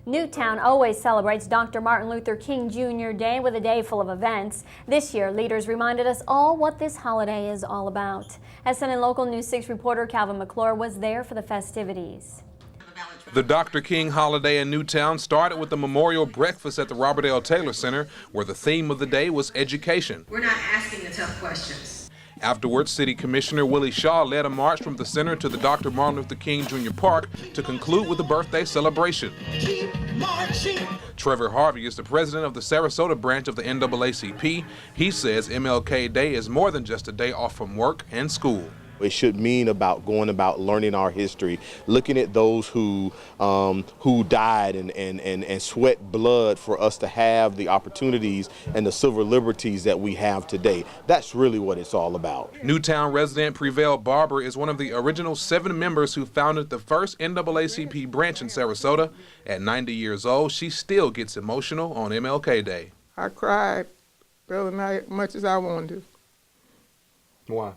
Newtown always celebrates Dr. Martin Luther King Jr. Day with a day full of events. This year, leaders reminded us all what this holiday is all about. SNN Local News 6 reporter Kalvin McClure was there for the festivities. The Dr. King holiday in Newtown started with a memorial breakfast at the Robert L. Taylor Center, where the theme of the day was education. We're not asking the tough questions. Afterwards, City Commissioner Willie Shaw led a march from the center to the Dr. Martin Luther King Jr. Park to conclude with a birthday celebration. Trevor Harvey is the president of the Sarasota branch of the NAACP. He says MLK Day is more than just a day off from work and school. It should mean about going about learning our history, looking at those who died and sweat blood for us to have the opportunities and the civil liberties that we have today. That's really what it's all about. Newtown resident Prevail Barber is one of the original 7 members who founded the first NAACP branch in Sarasota. At 90 years old, she still gets emotional on MLK Day. I cried the other night as much as I wanted to. Why?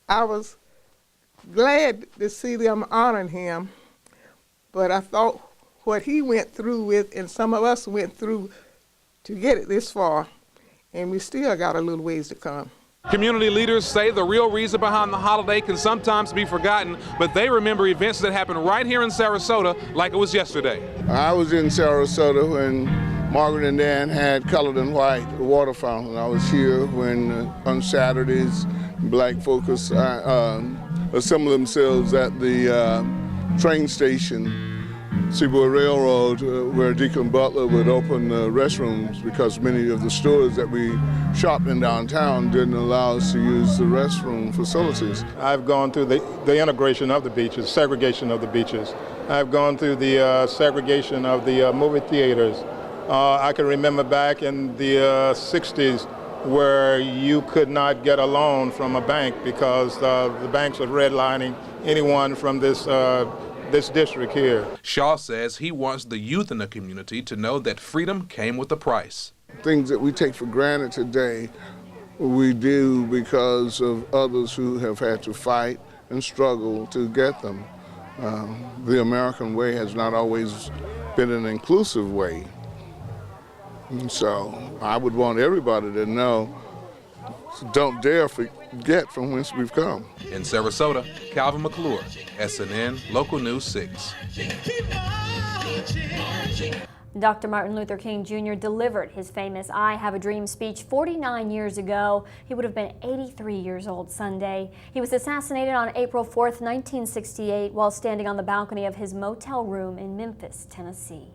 I was glad to see them honoring him, but I thought what he went through with and some of us went through to get it this far, and we still got a little ways to come. Community leaders say the real reason behind the holiday can sometimes be forgotten, but they remember events that happened right here in Sarasota like it was yesterday. I was in Sarasota when Margaret and Dan had Colored and White water fountain. I was here when on Saturdays black folks assemble themselves at the train station, Seaboard Railroad, where Deacon Butler would open restrooms because many of the stores that we shopped in downtown didn't allow us to use the restroom facilities. I've gone through the integration of the beaches, segregation of the beaches. I've gone through the segregation of the movie theaters. I can remember back in the 60s where you could not get a loan from a bank because the banks were redlining anyone from this district here. Shaw says he wants the youth in the community to know that freedom came with a price. Things that we take for granted today, we do because of others who have had to fight and struggle to get them. The American way has not always been an inclusive way. And so I would want everybody to know, don't dare forget from whence we've come. In Sarasota, Kalvin McClure, SNN Local News 6. Dr. Martin Luther King Jr. delivered his famous I Have a Dream speech 49 years ago. He would have been 83 years old Sunday. He was assassinated on April 4th, 1968, while standing on the balcony of his motel room in Memphis, Tennessee.